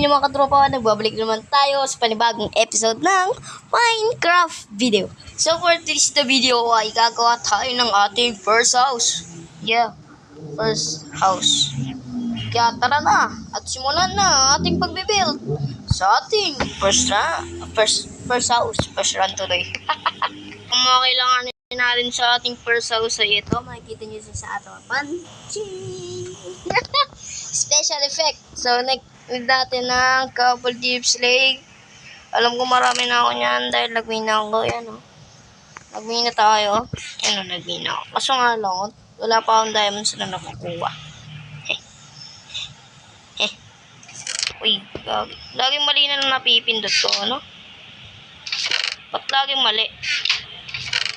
inyo mga katropa, nagbabalik naman tayo sa panibagong episode ng Minecraft video. So for this video ay gagawa tayo ng ating first house. Yeah, first house. Kaya tara na at simulan na ating pagbibuild sa ating first house, first run today. Ang mga kailangan natin sa ating first house ay ito. Makikita nyo sa harapan. Special effect. So, natin ng couple tips leg. Alam ko marami na ako niyan dahil nag-win ako. Yan, oh. Nag-win na tayo. Yan, nag-win ako. Kaso nga lang, wala pa akong diamonds na nakukuha. Uy, laging mali na napipindot ko, ano? Ba't laging mali?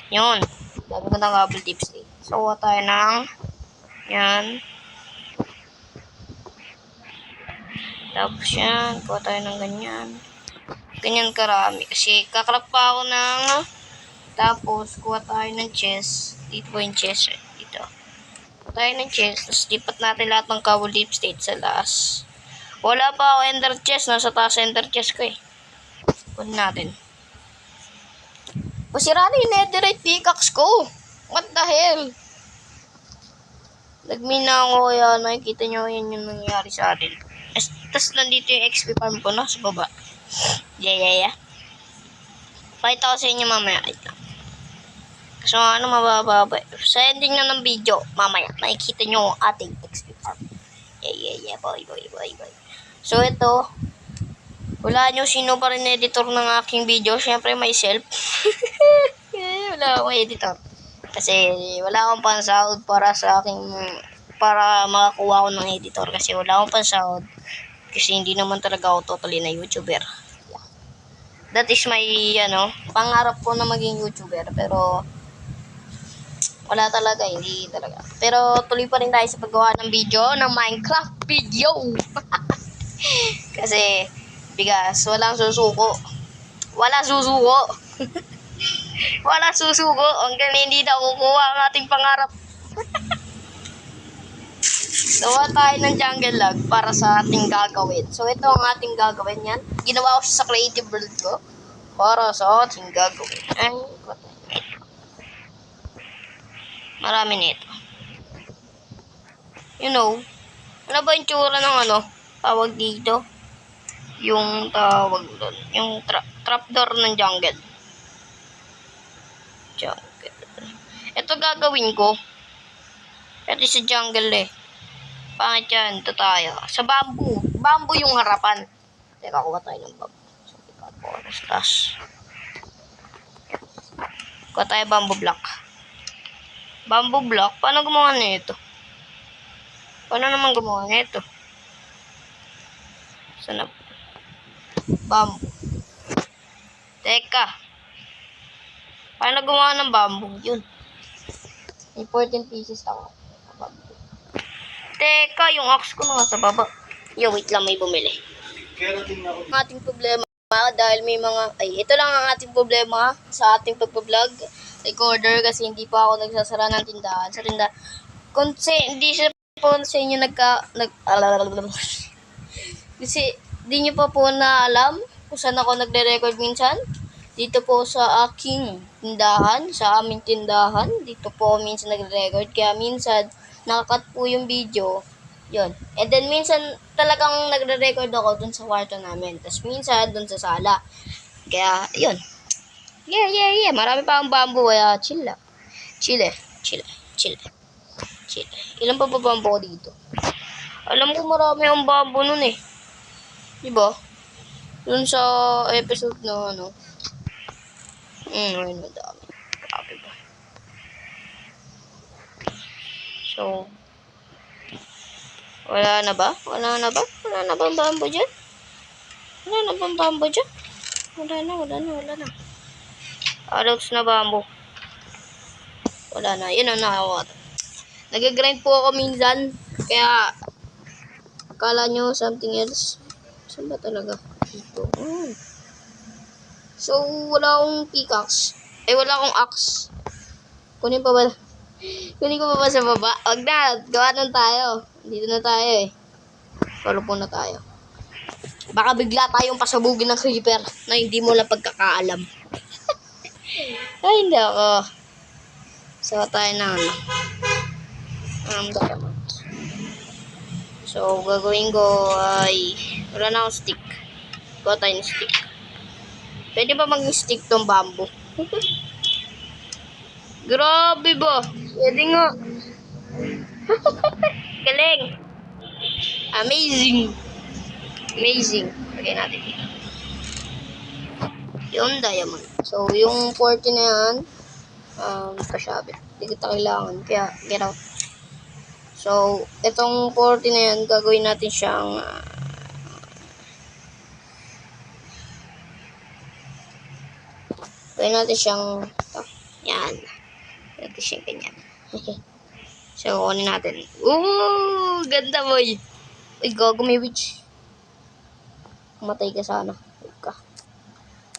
Yun. Sabi ko ng couple tips leg. So, kuha tayo ng yan. Tapos yan, kuha tayo ng ganyan. Ganyan karami. Kasi kakrap pa ako ng... Tapos, kuha tayo ng chest. Dito po yung chest. Dito. Kuha tayo ng chest. Tapos, lipat natin lahat ng couple deep state sa last. Wala pa ako ender chest. Nasa taas ender chest ko eh. Kunin natin. Pasira na yung netherite pickaxe ko. What the hell? Nagmina ako kaya nakikita nyo yan yung nangyari sa atin. Tapos nandito yung XP farm ko na sa baba. Yeah. Pakita ko sa inyo mamaya. So ano mabababa. Sa ending na ng video, mamaya makikita nyo ang ating XP farm. Yeah. Boy. So ito, wala nyo sino pa rin editor ng aking video. Siyempre myself. Wala akong editor. Kasi wala akong pansahod para sa aking... para makakuha ko ng editor. Kasi wala akong pansahod. Kasi hindi naman talaga ako totally na YouTuber. Yeah. That is my, pangarap ko na maging YouTuber. Pero, wala talaga, hindi talaga. Pero, tuloy pa rin tayo sa paggawa ng video, ng Minecraft video. Kasi, bigas, walang susuko. Walang susuko. Walang susuko. Hanggang hindi na kukuha ang ating pangarap. Gawa tayo ng jungle log para sa ating gagawin. So, ito ang ating gagawin yan. Ginawa ko siya sa creative world ko para sa ating gagawin. Ay, marami nito. You know, ano ba yung tsura ng tawag dito? Yung tawag doon. Yung trapdoor ng jungle. Ito gagawin ko. Ito sa jungle eh. Pangit yan, ito tayo. Sa bamboo. Bamboo yung harapan. Teka, kuha tayo ng bamboo. So, kuha tayo bamboo block. Bamboo block? Paano gumawa na ito? Paano naman gumawa na ito? Sana? Bamboo. Teka. Paano gumawa ng bamboo? Yun. May 14 pieces ako. Teka, yung axe ko na sa baba. Yo, wait lang, may bumili. Ang ating problema dahil may mga... ito lang ang ating problema sa ating pagpa-vlog recorder kasi hindi pa ako nagsasara ng tindahan. Sa tindahan, kasi hindi siya po sa inyo kasi hindi nyo pa po na alam kung saan ako nagre-record minsan. Dito po sa aking tindahan, sa aming tindahan. Dito po minsan nagre-record. Kaya minsan, nakakat po yung video. Yun. And then, minsan, talagang nagre-record ako dun sa kwarto namin. Tapos, minsan, dun sa sala. Kaya, yun. Yeah. Marami pa ang bamboo. Kaya, chill lang. Chill. Ilan pa ba bamboo ko dito? Alam ko marami ang bamboo nun eh. Diba? Dun sa episode na ayun, madami. Grabe ba? So, wala na ba ang bamboo dyan? Wala na. Adults na bamboo. Wala na. Yun ang nakawata. Nag-grind po ako minsan. Kaya, akala nyo something else. Saan ba talaga? Dito. So, wala akong pickaxe. Wala akong axe. Kunin ko pa ba sa baba? Wag na. Gawa nun tayo. Dito na tayo eh. Follow po na tayo. Baka bigla tayong pasabugin ng creeper na hindi mo lang pagkakaalam. Ay, hindi ako. So, tayo na diamond. So, gagawin ko ay wala na akong stick. Gawa tayo ng stick. Pwede ba mag-stick tong bamboo? Grabe ba? Pwede nga. Galing. Amazing. Amazing. Lagay natin dito. Yung diamond. So, yung 40 na yan, kasabit. Hindi kita kailangan. Kaya, get out. So, itong 40 na yan, gagawin natin siyang gawin natin siyang yan. Natin siyang ganyan. So, kunin natin. Ooh! Ganda, boy! Uy, gago, may witch. Matay ka sana. Huwag ka.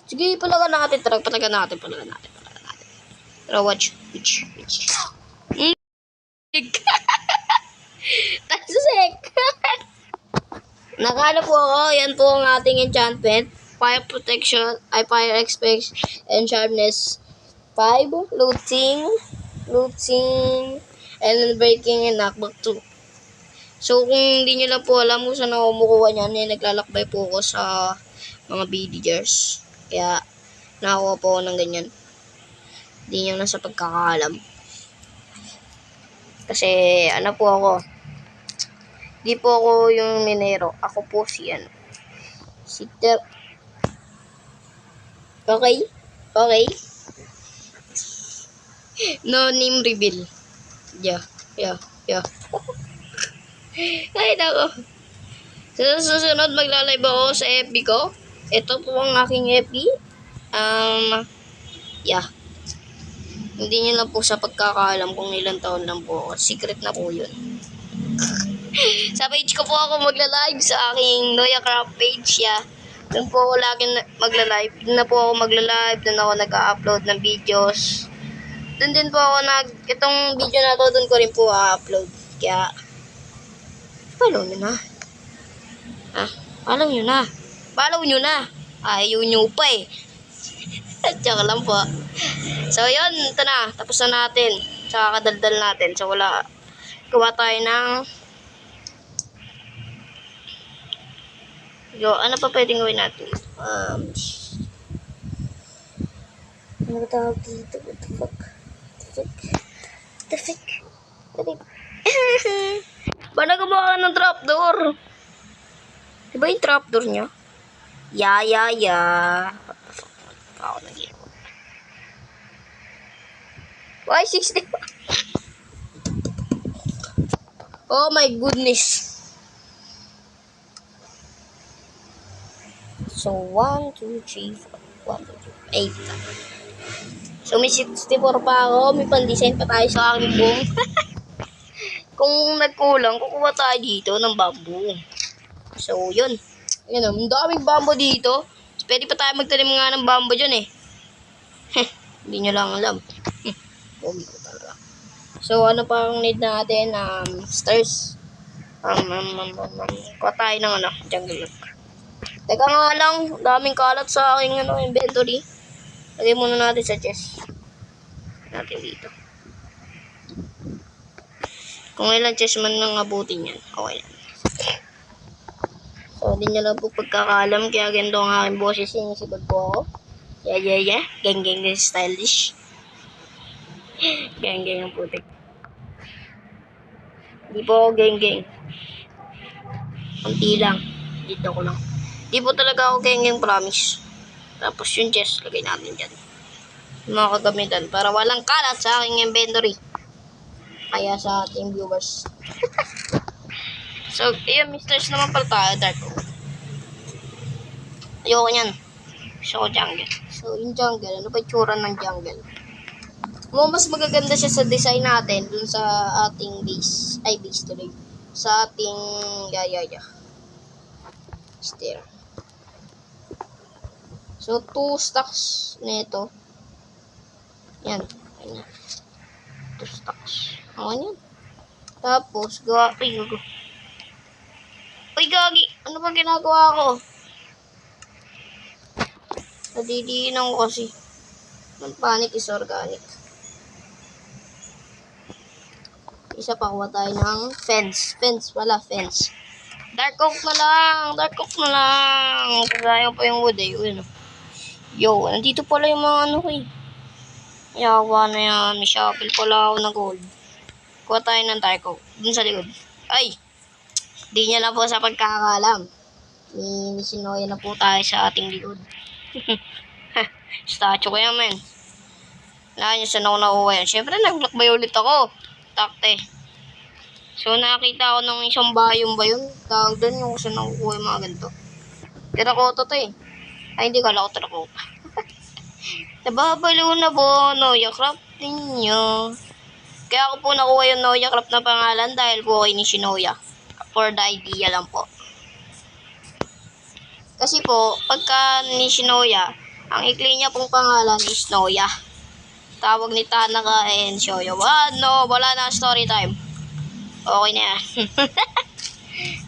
Sige, palagan natin. Tara, palagan natin. Tara, watch. Witch. Tasek! Nakala po ako, yan po ang ating enchantment. Fire protection, fire expect, and sharpness 5, looting, and breaking, and knockback 2. So, kung hindi nyo lang po alam kung saan ako kumukuha niyan, naglalakbay po ako sa mga villagers. Kaya, nakakuha po ako ng ganyan. Hindi nyo na sa pagkakaalam. Kasi, ano po ako, di po ako yung minero. Ako po si Okay? No name reveal. Yeah. Ay, nako. Sa susunod, maglalive ako sa FB ko. Ito po ang aking FB. Yeah. Hindi nyo lang po sa pagkakaalam kung ilang taon lang po ako. Secret na po yun. Sa page ko po ako magla-live sa aking Noya Craft page. Yeah. Doon po ako lagi magla-live. Doon na po ako magla-live. Doon ako nag-upload ng videos. Doon din po ako itong video na to, doon ko rin po upload. Kaya, follow nyo na. Follow nyo na. Ayaw nyo pa eh. Tsaka lang po. So, yun. Ito na. Tapos na natin. Tsaka kadaldal natin. So, wala. Gawa tayo ng ano pa pwedeng gawin natin? Ano ba tawag dito? What the fuck? Ba nagawa ka ng trapdoor? Diba yung trapdoor niya? What the fuck? Ako nag-iwan. Why 60? Oh my goodness. So, 1, 2, 3, 4, 1, 2, 3, 8. So, may 64 pa ako. May pan-design pa tayo sa aking buong. Kung nagkulang, kukuha tayo dito ng bamboo. So, yun. Yun, ang daming bamboo dito. Pwede pa tayo magtanim nga ng bamboo dyan eh. Hindi nyo lang alam. So, ano pa ang need natin? Stairs. Kuha tayo ng jungle lock. Teka nga lang, daming kalat sa aking inventory. Lagay muna natin sa chest. Natin dito. Kung ilang chest man nang abutin yan, okay lang. So, hindi nyo lang po pagkakalam, kaya ganito ang aking boses, sinisipag po ako. Yeah. Gang stylish. Gang ang putik. Hindi po ako gang. Kunti lang. Dito ko lang. Di po talaga ako gang, promise. Tapos yung chest, lagay natin dyan. Yung mga kagamitan para walang kalat sa aking inventory. Kaya sa ating viewers. So, yun, misters naman pala tayo, dark. Ayoko nyan. Gusto ko jungle. So, yung jungle, ano ba yung tsura ng jungle? Mas magaganda siya sa design natin dun sa ating base. Ay, base tuloy. Sa ating, stair. So, 2 stacks nito. Yan. 2 stacks. Yan. Tapos, gawa. Uy, gagi. Ano ba ginagawa ko? Nadidiinan ko kasi. Ang panic is organic. Isa pa, kuha tayo ng fence. Fence pala, fence. Dark oak na lang. Dark oak na lang. Kagaya pa yung wood eh. Yo, nandito pala yung mga ano ko eh. Yawa na yan. May shovel pala ako na gold. Kuha tayo ng dark oak. Dun sa likod. Ay! Di niya na po sa pagkakalam. Sinoya na po tayo sa ating likod. Statue ko yan, men. Wala niya saan ako nakuha yan. Siyempre, naglakbay ulit ako. Takte. So, nakakita ako ng isang bayong ba yun? Tawag doon yung saan nakukuha yung mga ganito. Terracotta to eh. Ay, hindi ko alam ko terracotta. Nababalo na po, Noya Craft ninyo. Kaya ako po nakuha yung Noya Craft na pangalan dahil po kay ni Shinoya. For the idea lang po. Kasi po, pagka ni Shinoya, ang ikli niya pong pangalan is Noya. Tawag ni Tanaka and Shoyo. No, wala na story time. Okay na yan.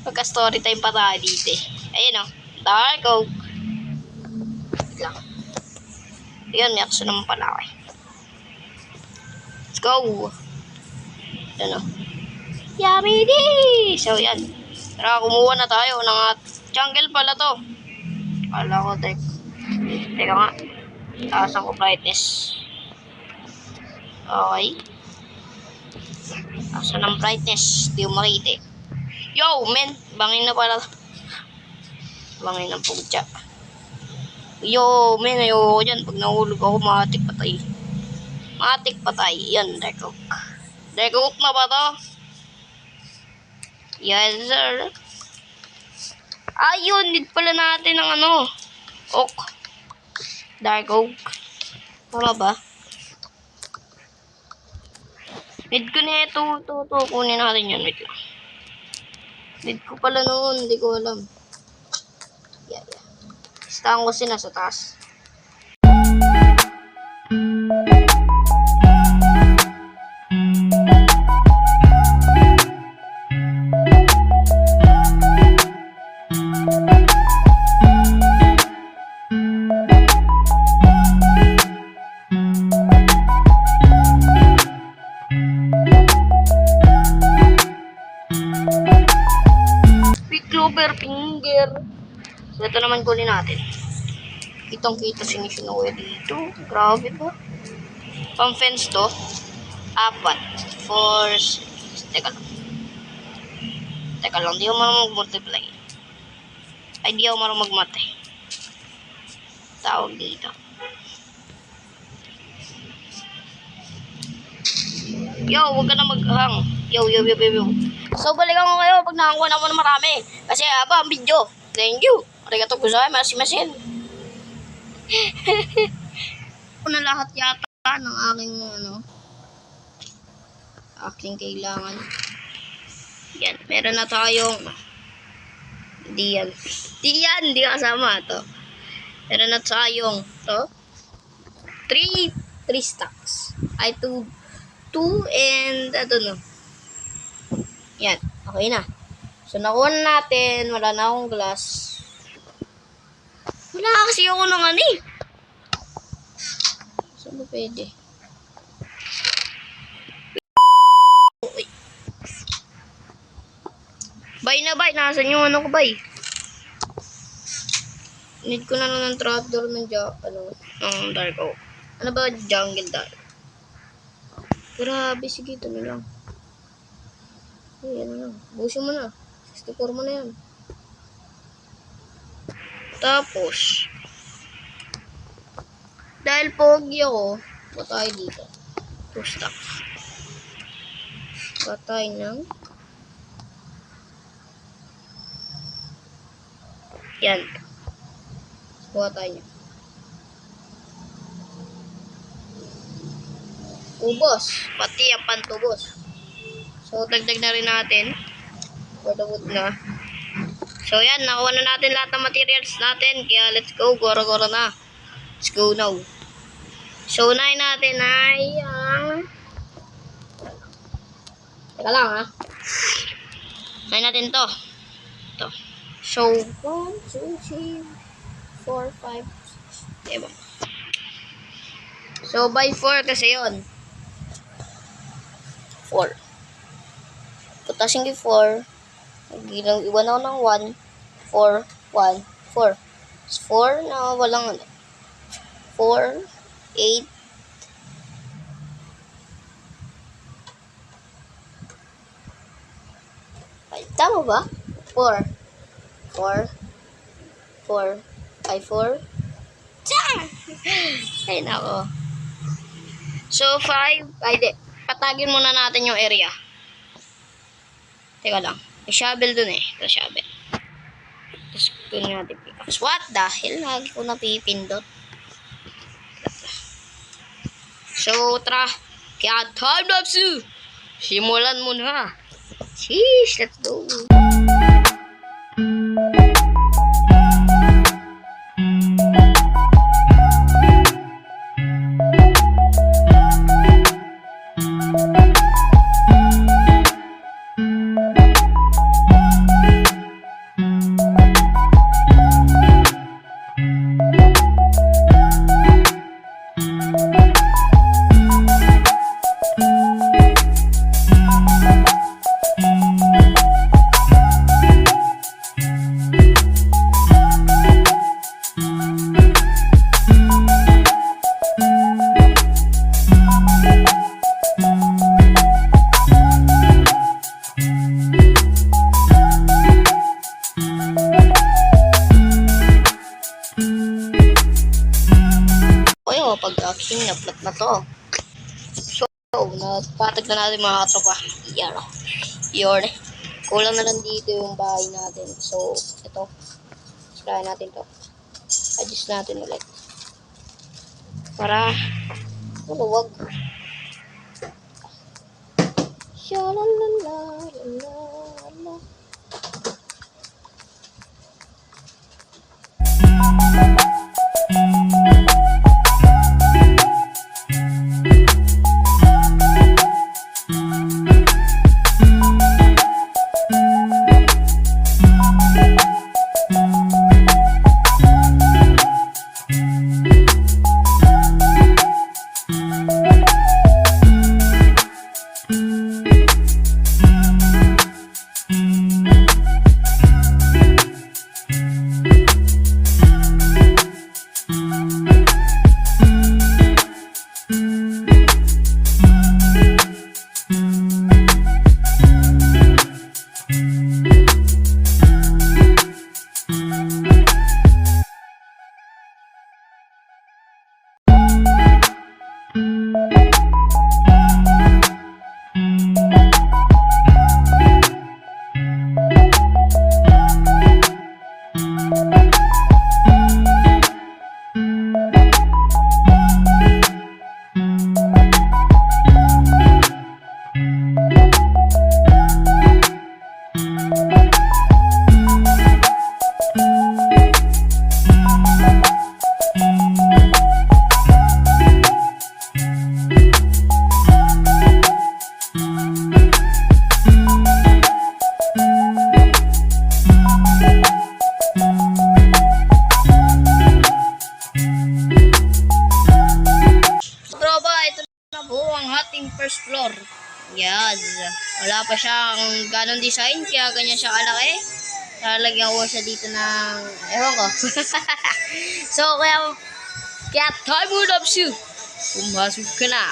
Pagka story time pa tayo dito eh. Ayun o. Dark Oak. Wait lang. Yun, may akso naman pala ako eh. Let's go. Yan o. Yummy di! So yan. Tara, kumuha na tayo ng jungle pala to. Kala ko, teka nga. Taasan ko brightness. Okay. Taasan ng brightness. Di ko makita eh. Yo, men! Bangin na pala. Bangin ng pugtya. Yo, men! Ayoko dyan. Pag nahulog ako, matik patay. Matik patay. Yan, Dark Oak. Dark Oak na ba to? Yes, sir. Ayun, need pala natin ng ano. Oak. Dark Oak. Tama ba? Need ko na ito. Kunin natin yun. Wait lang. Need ko pala noon. Hindi ko alam. Yeah. Listahan ko sila sa taas. Clover finger. So, ito naman kunin natin. Kitang-kita si Nishinoya dito. Grabe ba? Pang fence to. 4. 4. Teka lang. Di ako marunong mag-multiply. Ay, di ako marunong mag-mate. Tawag dito. Yo, huwag ka na maghang. Yo. So, balikan ko kayo pag nakakuha na mo na marami. Kasi haba ang video. Thank you. Arigato gozaimasu. Masin. Na lahat yata ng aking kailangan. Yan. Meron na tayong Di yan. Di kasama to. Meron na tayong to. 3 stacks. Ay, 2 and I don't know. Yan. Okay na. So, nakuha na natin. Wala na akong glass. Wala kasi ako ng ano eh. Saan ba pwede? Okay. Bye na bye. Nasaan yung ano ko bye? Need ko na lang ng trapdoor ng Dark Oak. Ano ba? Jungle Dark. Grabe. Sige, ito na lang. Yan na. Busin mo na. 64 mo na yan. Tapos, dahil pogi ako, patay dito. 2 stacks. Patay ng yan. Kuha tayo niya. Ubos. Pati ang pantubos. So, dagdag na rin natin. For the wood na. So, yan. Nakuha na natin lahat ng materials natin. Kaya, let's go. Gora-gora na. Let's go now. So, unahin natin ay teka lang, ha. Unahin natin to. Ito. So, 1, 2, 3, 4, 5, 6. Diba? So, by 4 kasi yun. 4. Putasin ko 4. Iwan ako ng 1. 4, 1, 4. 4 na walang 4, 8, ay, tama ba? 4, 4, 4, ay 4. Ay, nako. So, 5, ay di, patagin muna natin yung area. Teka lang. May shovel dun eh. Ito shovel. Tapos kunin natin pickaxe. What the hell? Lagi ko napipindot. So, tara. Kaya time lapse. Simulan mo na. Sheesh, let's go. Kinaplat na to. So, napatag na natin mga katropa. Yun. Kulang na lang dito yung bahay natin. So, ito. Sirahin natin to. Adjust natin ulit. Para maluwag. Shalalala. First floor. Yes. Wala pa siyang ganong design, kaya ganyan siya kalaki. Lalagyan ko siya dito ng, ewan ko. So, kaya time would up you. Pumasok ka na.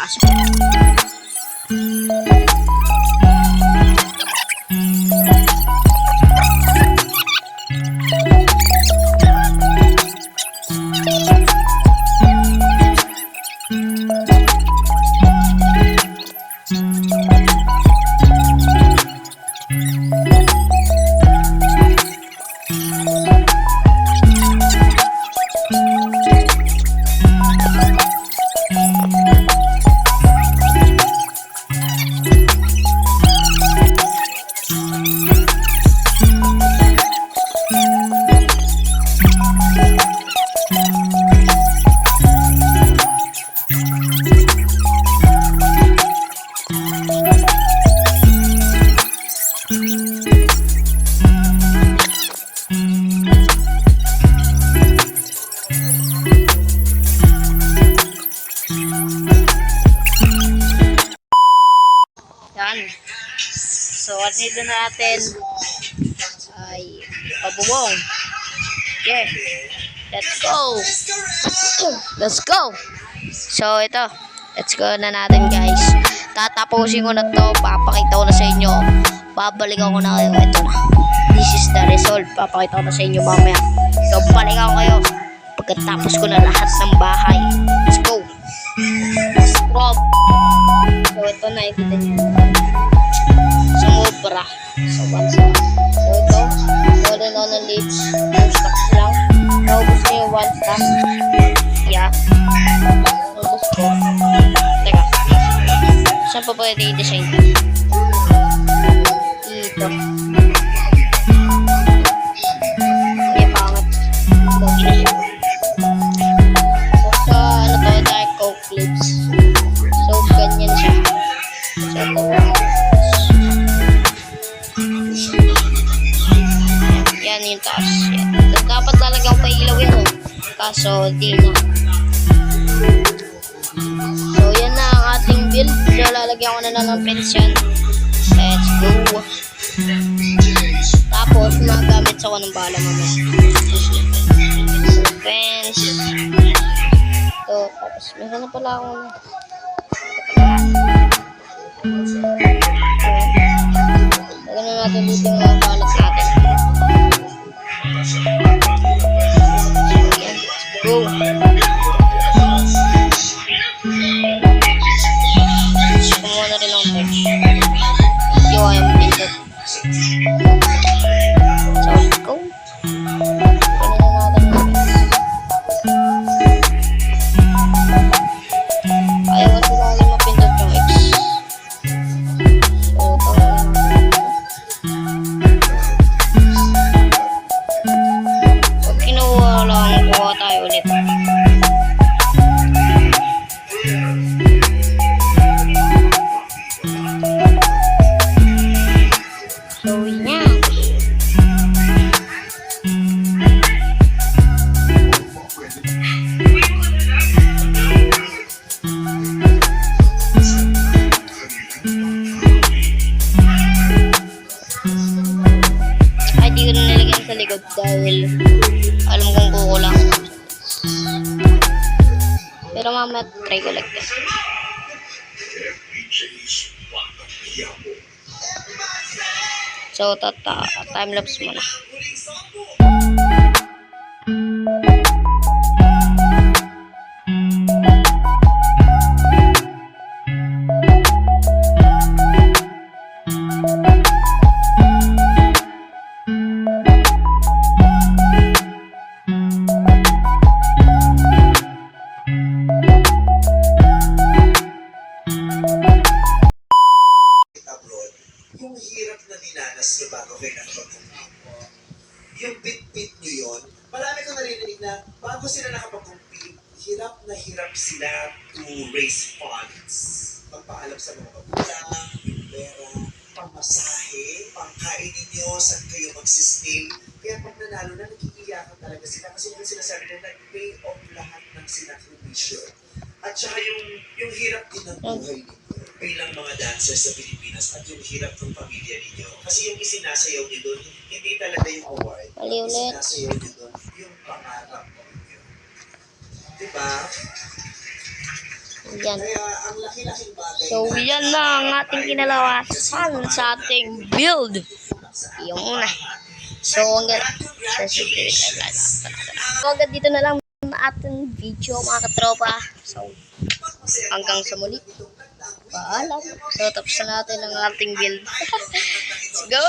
Ganito natin ay pabubong. Okay. Let's go. Let's go. So, ito. Let's go na natin, guys. Tatapusin ko na to. Papakita ko na sa inyo. Babalikan ko na kayo. Ito na. This is the result. Papakita ko na sa inyo mamaya. So, balikan ko kayo. Pagkatapos ko na lahat ng bahay. Let's go. Stop. So, ito na. Ikita nyo. Sumobra. So, once na. So, ito. Golden on the lips. 2 stacks lang. Naubos na yung 1 stack. Yeah. Naubos ko. Teka. Saan pa pwede i-design? Dito. May pangat. Ito, i-design. So, sa, ano to, dark coke clips. So, ganyan siya. So, ito. Yan yung taas. Yan. Dapat talagang pailaw yan. Kaso, di na. So, yan na ang ating build. So, lalagyan ko na ng fence yan. Let's go. Tapos, magamit sa ko ng bala mamaya. So, fence. So, tapos, meron na pala akong lagyan na natin dito yung mga balat natin. Go. Kumuha na rin ang touch. Yo, I am pindot. So, let's go. Kunin na natin yung fence. Ayaw kasi lagi mapindot yung X. So, tawagin natin ito. Pag kinuha lang, kuha tayo ulit. So, yan. Ay, di ko na nilagyan sa likod dahil alam kong kukulang. Pero mamaya try ko like this. So, time-lapse muna. Abroad, yung hirap na dinanas niyo bago kayo nakapag-compete. Yung bit-bit niyo yun, marami ko narinig na bago sila nakapag-compete, hirap na hirap sila to raise funds. Magpaalam sa mga magulang, yung pera, pamasahe, pangkain ninyo, saan kayo mag-sustain. Kaya pag nanalo na, nakikiyakan talaga sila kasi yung sinasabi na nag-pay off lahat ng sinakripisyo. At saka yung hirap din ng buhay ninyo bilang mga dancers sa Pilipinas at yung hirap ng pamilya ninyo. Kasi yung isinasayaw niyo doon, hindi talaga yung award. Isinasayaw niyo doon, yung pangarap ninyo. Diba? Yan. Kaya ang laki-laking bagay So, yan na ang ating kinalawasan sa ating build. Yung una. So, hanggang dito na lang ang ating video, mga katropa. So, hanggang sa muli. Paalam. So, tapos na natin ang ating build. Let's go!